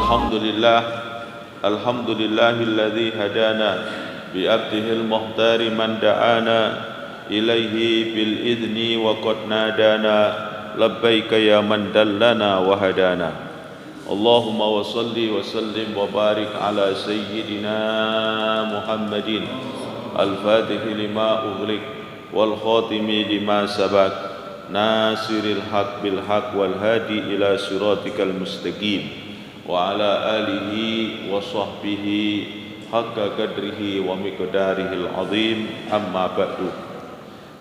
Alhamdulillah, alhamdulillahilladzi hadana bi abdihil muhtari man da'ana ilaihi bil idni wa qad nadana labbaika ya man dallana wa hadana. Allahumma wa salli wa sallim wa barik ala sayyidina Muhammadin al-fatihi lima ughliq wal khatimi lima sabaq nasiril haq bil haq wal hadi ila siratikal mustaqim wa ala alihi wa sahbihi haqqa qadrihi wa miqdarihil azim, amma ba'du.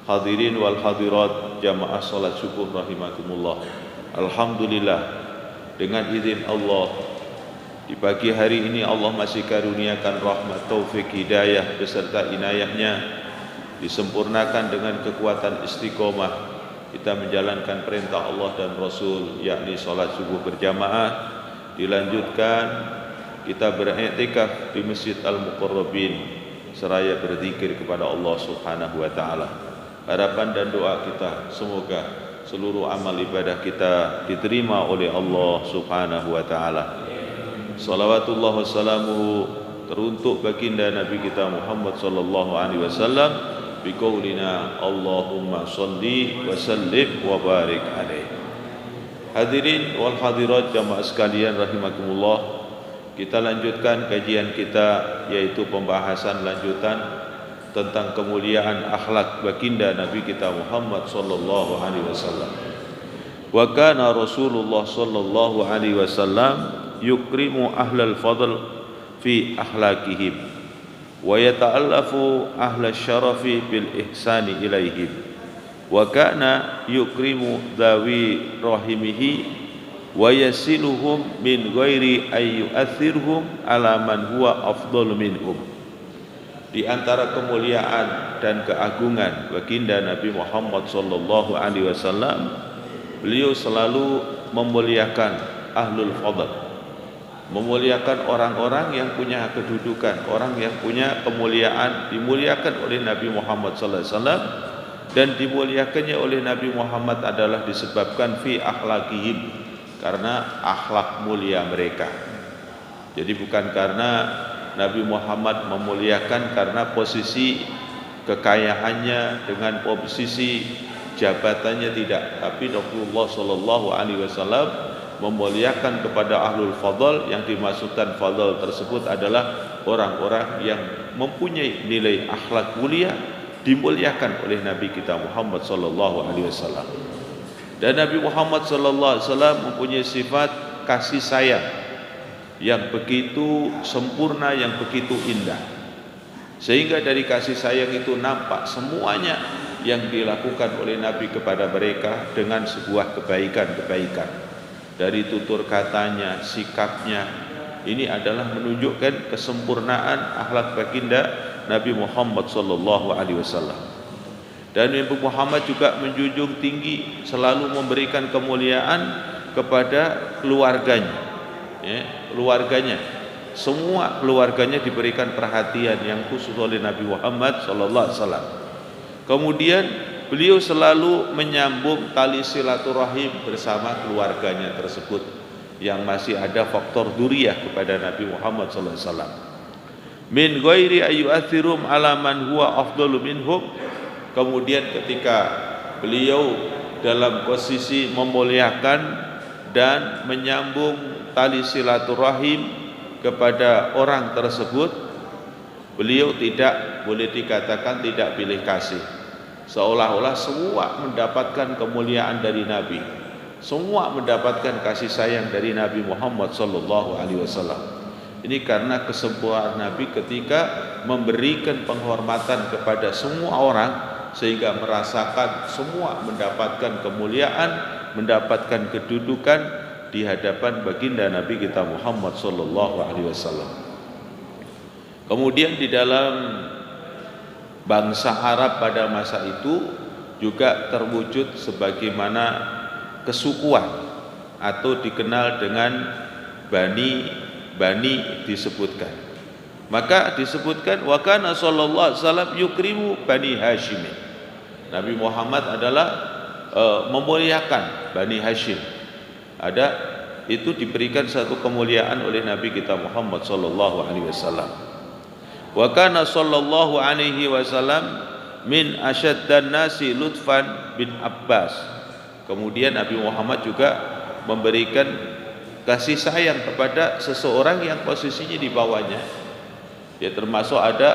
Hadirin wal hadirat jamaah salat subuh rahimakumullah. Alhamdulillah, dengan izin Allah di pagi hari ini Allah masih karuniakan rahmat, taufik, hidayah beserta inayahnya, disempurnakan dengan kekuatan istiqomah kita menjalankan perintah Allah dan Rasul, yakni salat subuh berjamaah. Dilanjutkan kita beriktikaf di Masjid Al-Muqarrabin seraya berzikir kepada Allah Subhanahu wa taala. Harapan dan doa kita semoga seluruh amal ibadah kita diterima oleh Allah Subhanahu wa taala. Salawatullah wassalamuhu teruntuk baginda Nabi kita Muhammad sallallahu alaihi wasallam biqaulina Allahumma shalli wa sallim wa barik alaihi. Hadirin wal hadirat jamaah sekalian rahimakumullah, kita lanjutkan kajian kita, yaitu pembahasan lanjutan tentang kemuliaan akhlak baginda Nabi kita Muhammad sallallahu alaihi wasallam. Wa kana Rasulullah sallallahu alaihi wasallam yukrimu ahlal fadl fi akhlaqihim wa yata'allafu ahlal syarafi bil ihsani ilaihim. Wa kana yukrimu dhawi rahimihi wa yasiluhum min ghairi ayyu'athirhum ala man huwa afdalu minhum. Di antara kemuliaan dan keagungan baginda Nabi Muhammad sallallahu alaihi wasallam, beliau selalu memuliakan ahlul fadl, memuliakan orang-orang yang punya kedudukan, orang yang punya kemuliaan, dimuliakan oleh Nabi Muhammad sallallahu alaihi wasallam. Dan dimuliakannya oleh Nabi Muhammad adalah disebabkan fi akhlaqihim, karena akhlak mulia mereka. Jadi bukan karena Nabi Muhammad memuliakan karena posisi kekayaannya dengan posisi jabatannya, tidak, tapi Rasulullah sallallahu alaihi wasallam memuliakan kepada ahlul fadl. Yang dimaksudkan fadl tersebut adalah orang-orang yang mempunyai nilai akhlak mulia, dimuliakan oleh Nabi kita Muhammad sallallahu alaihi wasallam. Dan Nabi Muhammad sallallahu alaihi wasallam mempunyai sifat kasih sayang yang begitu sempurna, yang begitu indah, sehingga dari kasih sayang itu nampak semuanya yang dilakukan oleh Nabi kepada mereka dengan sebuah kebaikan-kebaikan. Dari tutur katanya, sikapnya, ini adalah menunjukkan kesempurnaan akhlak baginda Nabi Muhammad sallallahu alaihi wasallam. Dan Nabi Muhammad juga menjunjung tinggi, selalu memberikan kemuliaan kepada keluarganya, keluarganya. Semua keluarganya diberikan perhatian yang khusus oleh Nabi Muhammad sallallahu alaihi wasallam. Kemudian beliau selalu menyambung tali silaturahim bersama keluarganya tersebut, yang masih ada faktor dzurriyyah kepada Nabi Muhammad sallallahu alaihi wasallam. Min ghairi ayyu'athirum ala man huwa afdalu minhum. Kemudian ketika beliau dalam posisi memuliakan dan menyambung tali silaturahim kepada orang tersebut, beliau tidak boleh dikatakan tidak pilih kasih, seolah-olah semua mendapatkan kemuliaan dari Nabi, semua mendapatkan kasih sayang dari Nabi Muhammad sallallahu alaihi wasallam. Ini karena kesempurnaan Nabi ketika memberikan penghormatan kepada semua orang, sehingga merasakan semua mendapatkan kemuliaan, mendapatkan kedudukan di hadapan baginda Nabi kita Muhammad sallallahu alaihi wasallam. Kemudian di dalam bangsa Arab pada masa itu juga terwujud sebagaimana kesukuan, atau dikenal dengan Bani disebutkan. Maka disebutkan wa kana sallallahu alaihi wasallam yukrimu Bani Hashim. Nabi Muhammad adalah memuliakan Bani Hashim. Ada itu diberikan satu kemuliaan oleh Nabi kita Muhammad sallallahu alaihi wasallam. Wa kana sallallahu alaihi wasallam min asyaddan nasi lutfan bin Abbas. Kemudian Nabi Muhammad juga memberikan kasih sayang kepada seseorang yang posisinya di bawahnya. Ya, termasuk ada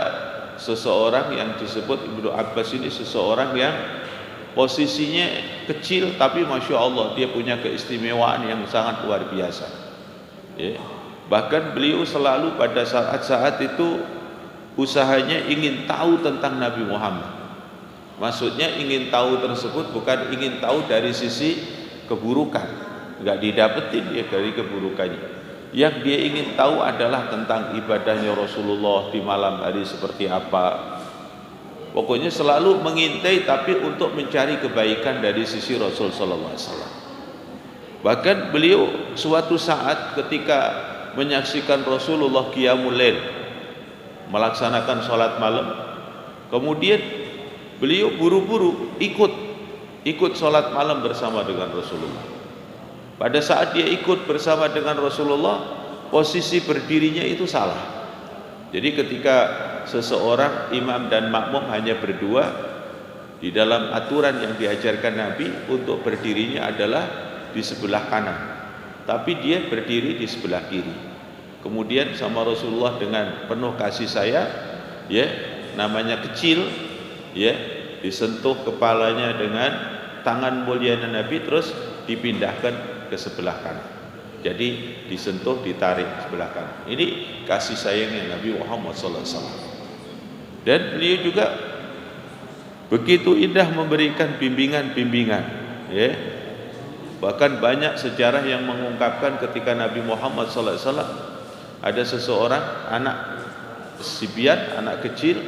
seseorang yang disebut Ibnu Abbas ini, seseorang yang posisinya kecil tapi Masya Allah dia punya keistimewaan yang sangat luar biasa. Ya. Bahkan beliau selalu pada saat-saat itu usahanya ingin tahu tentang Nabi Muhammad. Maksudnya ingin tahu tersebut bukan ingin tahu dari sisi keburukan, nggak didapetin dia dari keburukannya. Yang dia ingin tahu adalah tentang ibadahnya Rasulullah di malam hari seperti apa. Pokoknya selalu mengintai tapi untuk mencari kebaikan dari sisi Rasul sallallahu alaihi wasallam. Bahkan beliau suatu saat ketika menyaksikan Rasulullah qiyamul lail, melaksanakan sholat malam, kemudian beliau buru-buru ikut sholat malam bersama dengan Rasulullah. Pada saat dia ikut bersama dengan Rasulullah, posisi berdirinya itu salah. Jadi ketika seseorang imam dan makmum hanya berdua, di dalam aturan yang diajarkan Nabi untuk berdirinya adalah di sebelah kanan, tapi dia berdiri di sebelah kiri. Kemudian sama Rasulullah dengan penuh kasih sayang, ya, namanya kecil, ya, disentuh kepalanya dengan tangan mulia Nabi, terus dipindahkan ke sebelah kanan. Jadi disentuh, ditarik sebelah kanan. Ini kasih sayangnya Nabi Muhammad SAW. Dan beliau juga begitu indah memberikan bimbingan-bimbingan. Ya. Bahkan banyak sejarah yang mengungkapkan ketika Nabi Muhammad SAW ada seseorang anak sibyan, anak kecil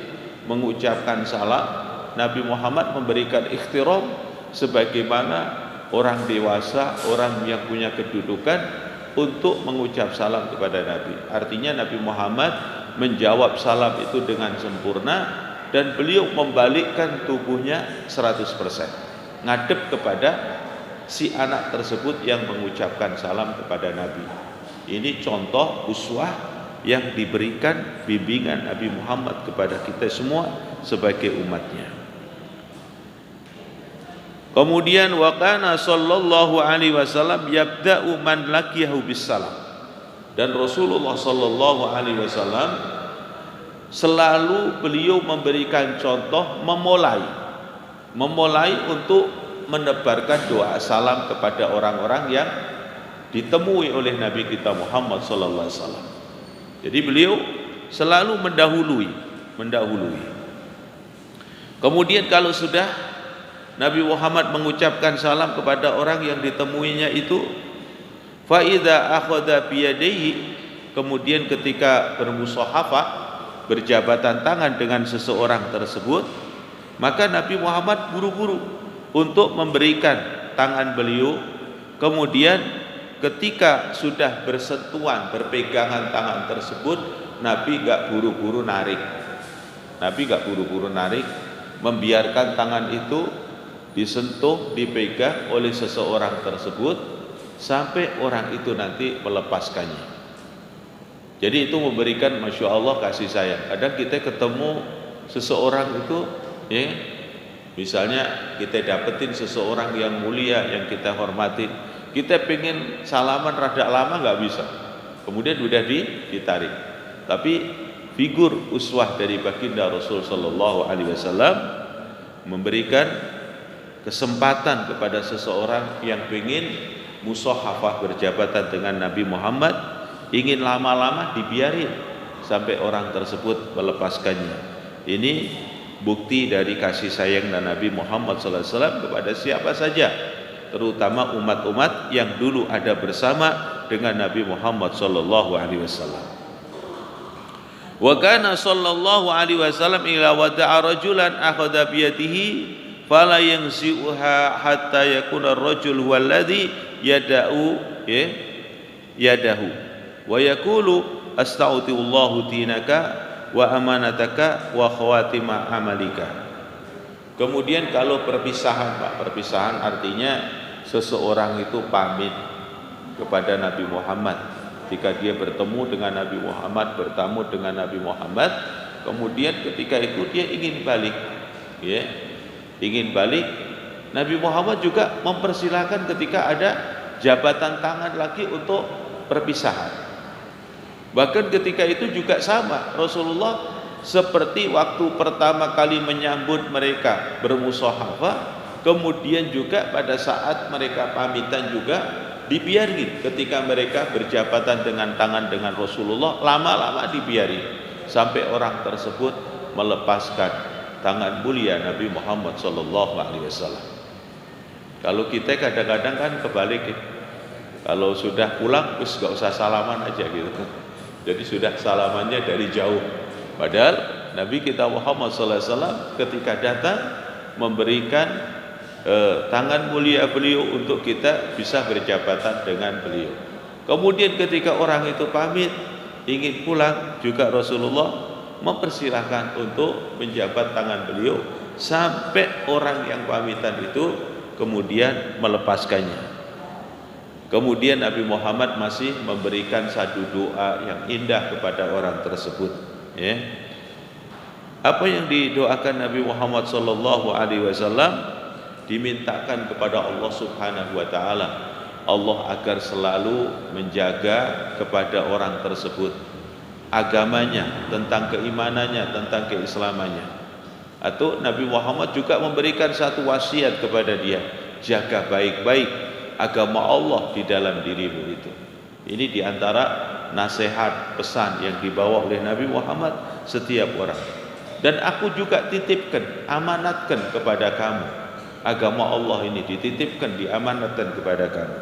mengucapkan salam, Nabi Muhammad memberikan ikhtiram sebagaimana orang dewasa, orang yang punya kedudukan untuk mengucap salam kepada Nabi. Artinya Nabi Muhammad menjawab salam itu dengan sempurna dan beliau membalikkan tubuhnya 100%, ngadep kepada si anak tersebut yang mengucapkan salam kepada Nabi. Ini contoh uswah yang diberikan bimbingan Nabi Muhammad kepada kita semua sebagai umatnya. Kemudian wa kana sallallahu alaihi wasallam yabda'u man laqiyahu bisalam. Dan Rasulullah sallallahu alaihi wasallam selalu beliau memberikan contoh memulai untuk menebarkan doa salam kepada orang-orang yang ditemui oleh Nabi kita Muhammad sallallahu alaihi wasallam. Jadi beliau selalu mendahului. Kemudian kalau sudah Nabi Muhammad mengucapkan salam kepada orang yang ditemuinya itu, fa idza akhadha bi yadayhi, kemudian ketika bermusahafah, berjabatan tangan dengan seseorang tersebut, maka Nabi Muhammad buru-buru untuk memberikan tangan beliau. Kemudian ketika sudah bersentuhan, berpegangan tangan tersebut, Nabi enggak buru-buru narik. Membiarkan tangan itu disentuh, dipegang oleh seseorang tersebut sampai orang itu nanti melepaskannya. Jadi itu memberikan Masya Allah kasih sayang. Kadang kita ketemu seseorang itu, ya, misalnya kita dapetin seseorang yang mulia, yang kita hormatin, kita pengen salaman rada lama nggak bisa, kemudian udah ditarik. Tapi figur uswah dari baginda Rasul Sallallahu Alaihi Wasallam memberikan kesempatan kepada seseorang yang ingin musahafah berjabatan dengan Nabi Muhammad, ingin lama-lama dibiarin sampai orang tersebut melepaskannya. Ini bukti dari kasih sayang dan Nabi Muhammad SAW kepada siapa saja, terutama umat-umat yang dulu ada bersama dengan Nabi Muhammad SAW. Wa kana sallallahu alaihi wasallam ila wada'a rajulan akhadha biyadihi fala yanzi'uha hatta yakuna ar-rajul huwa alladhi yada'u yadahu wa yaqulu astaudiullahu dinaka wa amanataka wa khawatima amalika. Kemudian kalau perpisahan, Pak, perpisahan artinya seseorang itu pamit, kepada Nabi Muhammad. Ketika dia bertemu dengan Nabi Muhammad, bertamu dengan Nabi Muhammad, kemudian ketika itu dia ingin balik, ya, ingin balik. Nabi Muhammad juga mempersilahkan ketika ada jabatan tangan lagi untuk perpisahan. Bahkan ketika itu juga sama, Rasulullah seperti waktu pertama kali menyambut mereka bermusahabah, kemudian juga pada saat mereka pamitan juga dibiarin ketika mereka berjabatan dengan tangan dengan Rasulullah, lama-lama dibiarin sampai orang tersebut melepaskan tangan mulia Nabi Muhammad SAW. Kalau kita kadang-kadang kan kebalik ya. Kalau sudah pulang terus gak usah salaman aja gitu. Jadi sudah salamannya dari jauh. Padahal Nabi kita Muhammad SAW ketika datang memberikan tangan mulia beliau untuk kita bisa berjabatan dengan beliau. Kemudian ketika orang itu pamit ingin pulang juga Rasulullah mempersilahkan untuk menjabat tangan beliau sampai orang yang pamitan itu kemudian melepaskannya. Kemudian Nabi Muhammad masih memberikan satu doa yang indah kepada orang tersebut, ya. Apa yang didoakan Nabi Muhammad SAW dimintakan kepada Allah Subhanahu wa taala, Allah agar selalu menjaga kepada orang tersebut agamanya, tentang keimanannya, tentang keislamannya. Atau Nabi Muhammad juga memberikan satu wasiat kepada dia, jaga baik-baik agama Allah di dalam dirimu itu. Ini diantara nasihat pesan yang dibawa oleh Nabi Muhammad setiap orang. Dan aku juga titipkan, amanatkan kepada kamu, agama Allah ini dititipkan, diamanatkan kepada kamu.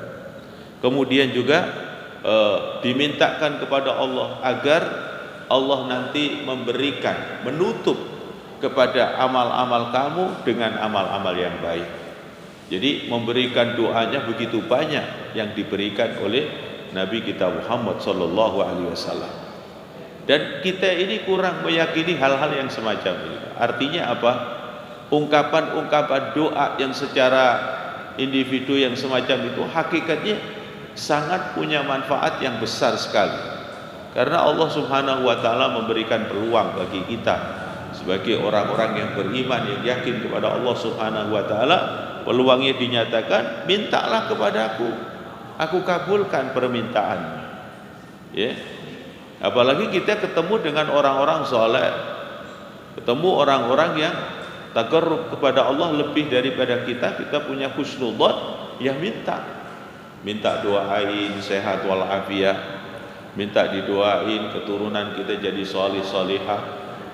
Kemudian juga dimintakan kepada Allah agar Allah nanti memberikan, menutup kepada amal-amal kamu dengan amal-amal yang baik. Jadi memberikan doanya begitu banyak yang diberikan oleh Nabi kita Muhammad SAW. Dan kita ini kurang meyakini hal-hal yang semacam ini. Artinya apa? Ungkapan-ungkapan doa yang secara individu yang semacam itu hakikatnya sangat punya manfaat yang besar sekali. Karena Allah Subhanahu wa taala memberikan peluang bagi kita sebagai orang-orang yang beriman, yang yakin kepada Allah Subhanahu wa taala, peluangnya dinyatakan, mintalah kepadaku, aku kabulkan permintaanmu. Ya. Apalagi kita ketemu dengan orang-orang soleh, ketemu orang-orang yang takarrub kepada Allah lebih daripada kita punya husnudzon, ya minta doain sehat walafiat, minta didoain keturunan kita jadi sholih sholihah,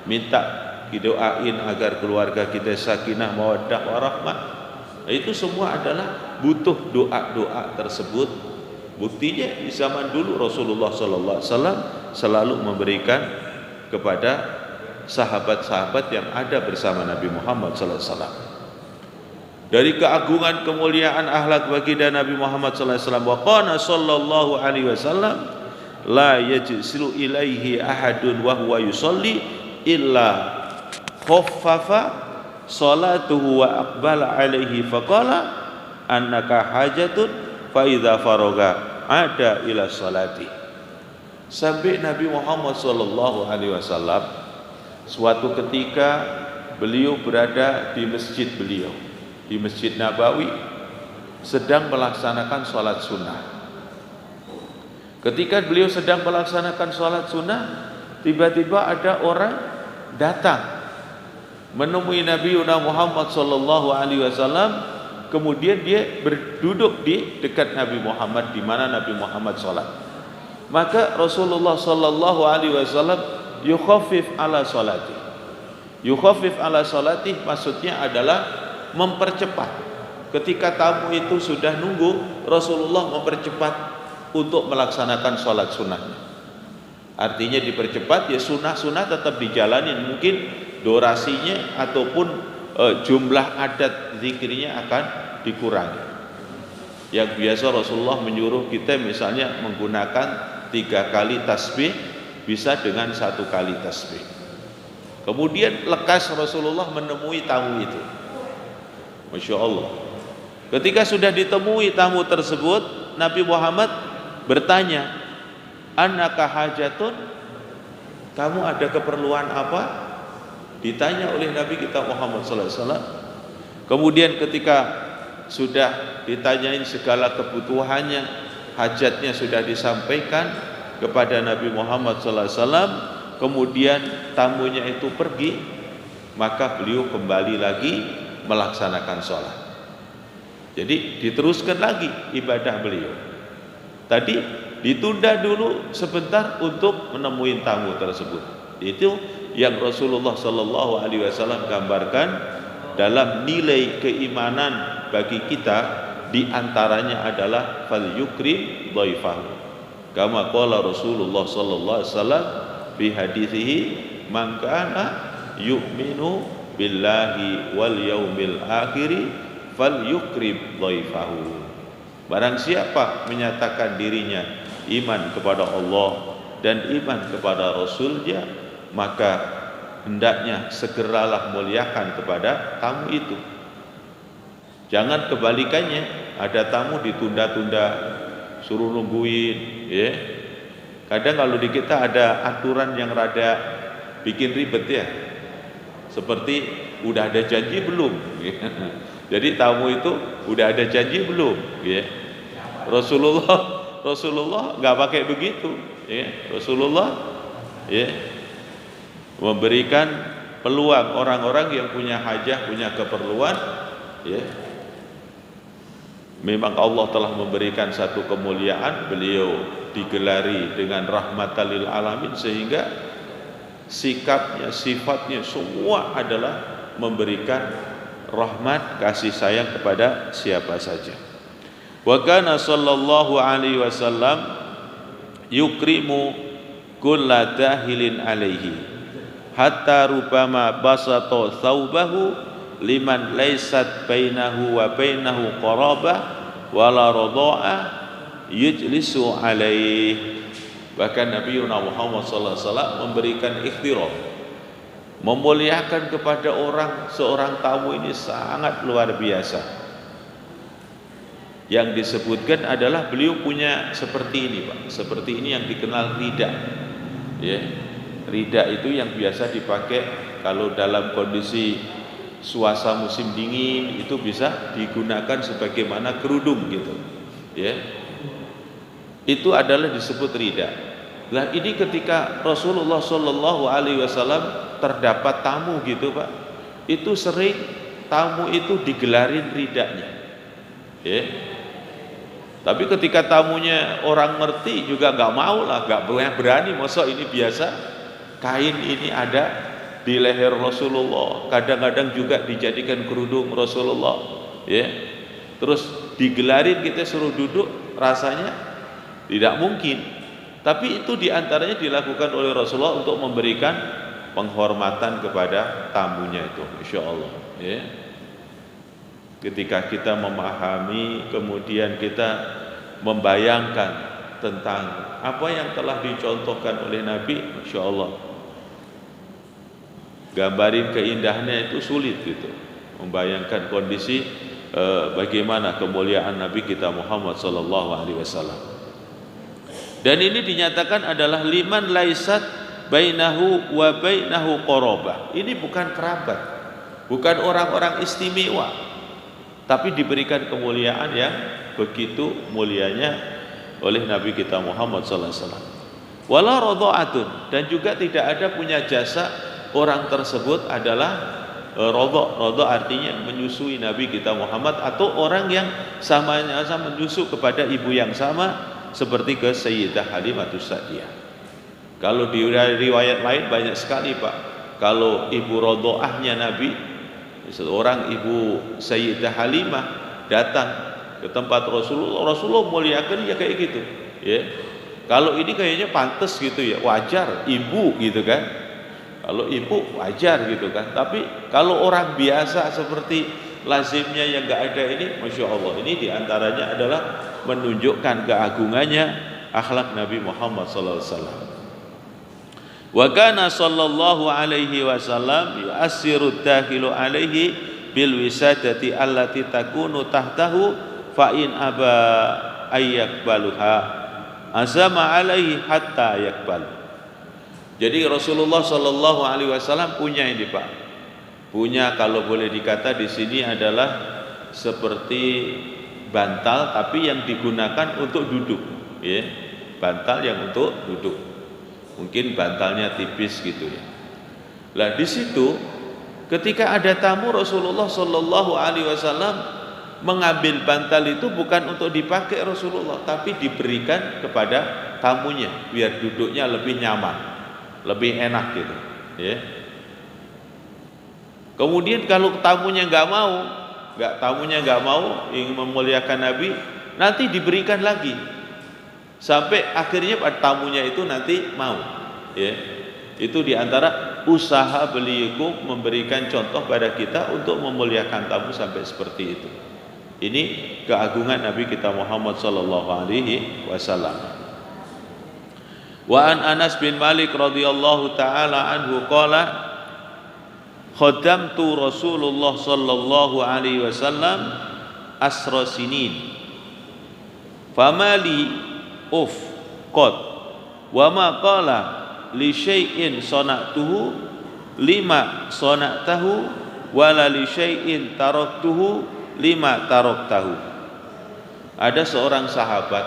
minta didoain agar keluarga kita sakinah mawaddah warahmah. Itu semua adalah butuh doa-doa tersebut. Buktinya di zaman dulu Rasulullah SAW selalu memberikan kepada sahabat-sahabat yang ada bersama Nabi Muhammad SAW. Dari keagungan kemuliaan akhlak baginda Nabi Muhammad SAW, wa qala sallallahu alaihi wasallam, la yajsilu ilaihi ahadun wa huwa yusalli illa khaffafa salatuhu wa aqbala alaihi faqala annaka hajatun fa idza faraga ada ila salati. Sampai Nabi Muhammad sallallahu alaihi wasallam suatu ketika beliau berada di masjid beliau, di Masjid Nabawi, sedang melaksanakan sholat sunnah. Ketika beliau sedang melaksanakan sholat sunnah, tiba-tiba ada orang datang menemui Nabi Muhammad sallallahu alaihi wasallam, kemudian dia berduduk di dekat Nabi Muhammad di mana Nabi Muhammad sholat. Maka Rasulullah sallallahu alaihi wasallam yukhaffif ala salati. Yukhaffif ala salati maksudnya adalah mempercepat. Ketika tamu itu sudah nunggu, Rasulullah mempercepat untuk melaksanakan sholat sunnahnya. Artinya dipercepat, ya sunnah-sunnah tetap dijalani, mungkin durasinya ataupun jumlah adat zikirnya akan dikurangi. Yang biasa Rasulullah menyuruh kita misalnya menggunakan 3 kali tasbih, bisa dengan 1 kali tasbih. Kemudian lekas Rasulullah menemui tamu itu. Masya Allah. Ketika sudah ditemui tamu tersebut, Nabi Muhammad bertanya, annaka hajatun, kamu ada keperluan apa? Ditanya oleh Nabi kita Muhammad sallallahu alaihi wasallam. Kemudian ketika sudah ditanyain segala kebutuhannya, hajatnya sudah disampaikan kepada Nabi Muhammad sallallahu alaihi wasallam, kemudian tamunya itu pergi, maka beliau kembali lagi melaksanakan sholat. Jadi diteruskan lagi ibadah beliau. Tadi ditunda dulu sebentar untuk menemui tamu tersebut. Itu yang Rasulullah sallallahu alaihi wasallam gambarkan dalam nilai keimanan bagi kita, di antaranya adalah fal yukrim dhaifahu. Kama qala Rasulullah sallallahu alaihi wasallam fi hadisihi, man kana yu'minu billahi wal yaumil akhir fal yukrim dhaifahu. Barang siapa menyatakan dirinya iman kepada Allah dan iman kepada Rasulnya, maka hendaknya segeralah muliakan kepada tamu itu. Jangan kebalikannya, ada tamu ditunda-tunda, suruh nungguin, ya. Kadang kalau di kita ada aturan yang rada bikin ribet ya, seperti udah ada janji belum, ya. Jadi tamu itu udah ada janji belum, ya. Rasulullah nggak pakai begitu, ya. Rasulullah, ya, memberikan peluang orang-orang yang punya hajah, punya keperluan, ya. Memang Allah telah memberikan satu kemuliaan, beliau digelari dengan rahmatan lil alamin, sehingga sikapnya, sifatnya semua adalah memberikan rahmat, kasih sayang kepada siapa saja. Wa kana sallallahu alaihi wasallam yukrimu kulla dahilin alaihi hatta rubama basata thawbahu liman laysat bainahu wa bainahu qarabah wala radha'ah yujlisu alaih. Bahkan Nabi Muhammad sallallahu alaihi wasallam memberikan ikhtiram, memuliakan kepada orang, seorang tamu ini sangat luar biasa. Yang disebutkan adalah beliau punya seperti ini, Pak. Seperti ini yang dikenal rida. Ya. Rida itu yang biasa dipakai kalau dalam kondisi suasana musim dingin, itu bisa digunakan sebagaimana kerudung gitu. Ya. Itu adalah disebut rida. Nah, ini ketika Rasulullah sallallahu alaihi wasallam terdapat tamu gitu, Pak. Itu sering tamu itu digelarin ridanya. Ya. Tapi ketika tamunya orang ngerti juga nggak mau lah, nggak berani. Masa ini biasa, kain ini ada di leher Rasulullah, kadang-kadang juga dijadikan kerudung Rasulullah, ya. Terus digelarin, kita suruh duduk, rasanya tidak mungkin. Tapi itu diantaranya dilakukan oleh Rasulullah untuk memberikan penghormatan kepada tamunya itu, insya Allah, ya. Ketika kita memahami, kemudian kita membayangkan tentang apa yang telah dicontohkan oleh Nabi, insya Allah gambarin keindahannya itu sulit gitu, membayangkan kondisi bagaimana kemuliaan Nabi kita Muhammad sallallahu alaihi wasallam. Dan ini dinyatakan adalah liman laisat bainahu wa bainahu qarabah. Ini bukan kerabat, bukan orang-orang istimewa, tapi diberikan kemuliaan yang begitu mulianya oleh Nabi kita Muhammad sallallahu alaihi wasallam. Wala radha'atun, dan juga tidak ada punya jasa orang tersebut adalah radha artinya menyusui Nabi kita Muhammad, atau orang yang sama-sama menyusu kepada ibu yang sama, seperti ke Sayyidah Halimatus Sa'diyah. Kalau di riwayat lain banyak sekali, Pak. Kalau ibu radha'ahnya Nabi, seorang ibu Sayyidah Halimah datang ke tempat Rasulullah muliakan ya kayak gitu, ya. Kalau ini kayaknya pantas gitu ya, wajar ibu gitu kan. Kalau ibu wajar gitu kan. Tapi kalau orang biasa seperti lazimnya yang enggak ada ini, Masya Allah, ini diantaranya adalah menunjukkan keagungannya akhlak Nabi Muhammad sallallahu alaihi wasallam. Wa kana sallallahu alaihi wasallam yu'assiru dakhilu alaihi bil wisadati allati takunu tahtahu fa in aba ayyakbaluha. azama alaihi hatta yakbal. Jadi Rasulullah sallallahu alaihi wasallam punya ini Pak. Punya, kalau boleh dikata di sini adalah seperti bantal tapi yang digunakan untuk duduk, ya. Bantal yang untuk duduk. Mungkin bantalnya tipis gitu ya. Lah di situ ketika ada tamu, Rasulullah sallallahu alaihi wasallam mengambil bantal itu bukan untuk dipakai Rasulullah, tapi diberikan kepada tamunya biar duduknya lebih nyaman, lebih enak gitu, ya. Kemudian kalau tamunya nggak mau ingin memuliakan Nabi, nanti diberikan lagi sampai akhirnya tamunya itu nanti mau, ya. Itu diantara usaha beliau memberikan contoh pada kita untuk memuliakan tamu sampai seperti itu. Ini keagungan Nabi kita Muhammad sallallahu alaihi wasallam. Wa an Anas bin Malik radhiyallahu taala anhu qala khadamtu Rasulullah sallallahu alaihi wasallam asra sinin famali uf qad wa ma qala li syai'in sana'tuhu lima sana'tahu wala li syai'in taraktuhu lima taraktahu. Ada seorang sahabat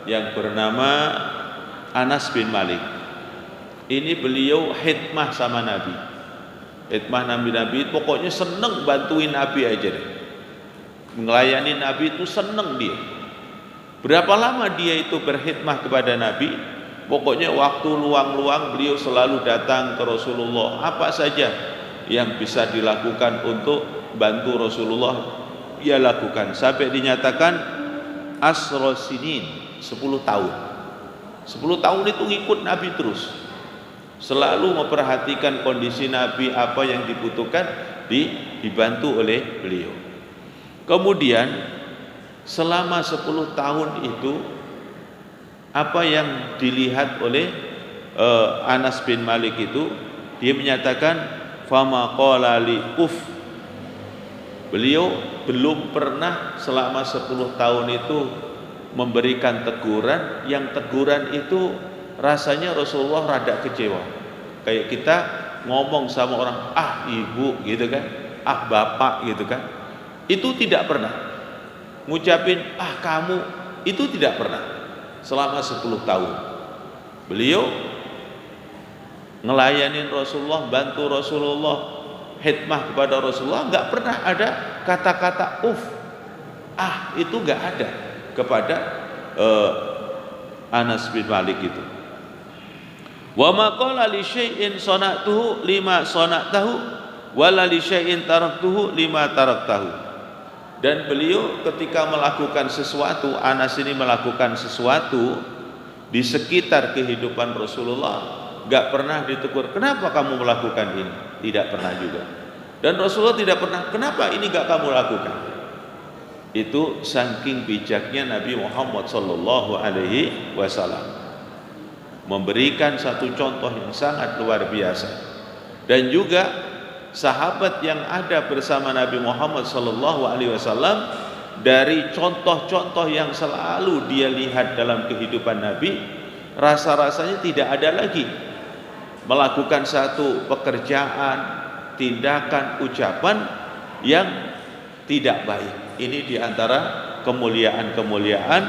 yang bernama Anas bin Malik. Ini beliau khidmah sama Nabi. Khidmah Nabi, pokoknya seneng bantuin Nabi aja deh. Melayani Nabi itu seneng dia. Berapa lama dia itu berkhidmah kepada Nabi? Pokoknya waktu luang-luang beliau selalu datang ke Rasulullah. Apa saja yang bisa dilakukan untuk bantu Rasulullah, ia lakukan. Sampai dinyatakan asra sinin, 10 tahun. 10 tahun itu ngikut Nabi terus. Selalu memperhatikan kondisi Nabi, apa yang dibutuhkan dibantu oleh beliau. Kemudian selama 10 tahun itu apa yang dilihat oleh Anas bin Malik itu, dia menyatakan fama qala li uf. Beliau belum pernah selama 10 tahun itu memberikan teguran, yang teguran itu rasanya Rasulullah rada kecewa. Kayak kita ngomong sama orang, ah ibu gitu kan, ah bapak gitu kan. Itu tidak pernah. Ngucapin ah kamu, itu tidak pernah. Selama 10 tahun beliau ngelayanin Rasulullah, bantu Rasulullah, khidmah kepada Rasulullah, nggak pernah ada kata-kata ah itu nggak ada kepada Anas bin Malik itu. Wa ma qala li syai'in sana'tuhu lima sana'tahu wala li syai'in taraktuhu lima taraktahu. Dan beliau ketika melakukan sesuatu, Anas ini melakukan sesuatu di sekitar kehidupan Rasulullah, enggak pernah ditegur, "Kenapa kamu melakukan ini?" Tidak pernah juga. Dan Rasulullah tidak pernah, "Kenapa ini enggak kamu lakukan?" Itu saking bijaknya Nabi Muhammad sallallahu alaihi wasallam. Memberikan satu contoh yang sangat luar biasa. Dan juga sahabat yang ada bersama Nabi Muhammad sallallahu alaihi wasallam, dari contoh-contoh yang selalu dia lihat dalam kehidupan Nabi, rasa-rasanya tidak ada lagi melakukan satu pekerjaan, tindakan, ucapan yang tidak baik. Ini diantara kemuliaan-kemuliaan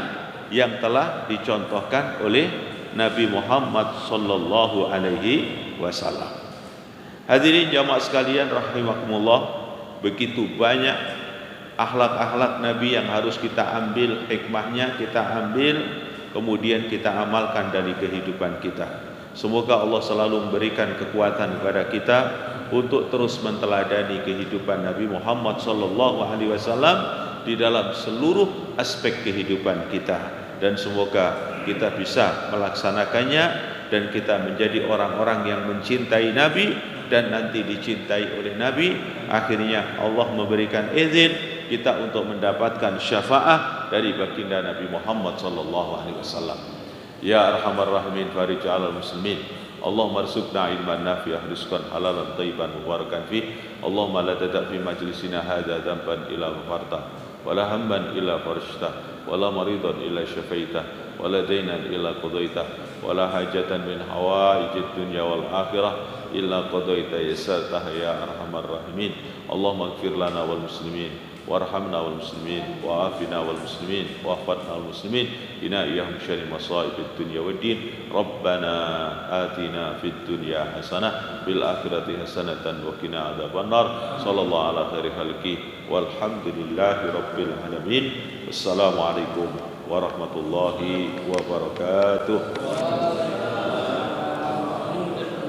yang telah dicontohkan oleh Nabi Muhammad sallallahu alaihi wasallam. Hadirin jamaah sekalian rahimakumullah, begitu banyak akhlak-akhlak Nabi yang harus kita ambil hikmahnya, kita ambil, kemudian kita amalkan dari kehidupan kita. Semoga Allah selalu memberikan kekuatan kepada kita untuk terus menteladani kehidupan Nabi Muhammad sallallahu alaihi wasallam di dalam seluruh aspek kehidupan kita. Dan semoga kita bisa melaksanakannya dan kita menjadi orang-orang yang mencintai Nabi dan nanti dicintai oleh Nabi. Akhirnya Allah memberikan izin kita untuk mendapatkan syafaat dari baginda Nabi Muhammad sallallahu alaihi wasallam. Ya arhamar rahimin farij 'alal muslimin. Allahumma arzuqna ilman nafi'an rizqan halalan thayyiban mubarakan fi. Allahumma la tada' fi majlisina hadza dhanban illa ghafarta wa la hamman illa farajta wa la maridan illa syafaita ولا دينا إلا قضيته ولا حاجة من حوائج الدنيا والآخرة إلا قضيت يسرتها يا أرحم الراحمين اللهم اغفر لنا والمسلمين وارحمنا والمسلمين وعافنا والمسلمين واحفظنا والمسلمين إنا إياهم شر مصائب الدنيا والدين ربنا آتنا في الدنيا حسنة في الآخرة حسنة وقنا عذاب النار صلى الله على خير خلقه والحمد لله رب العالمين السلام عليكم warahmatullahi wabarakatuh.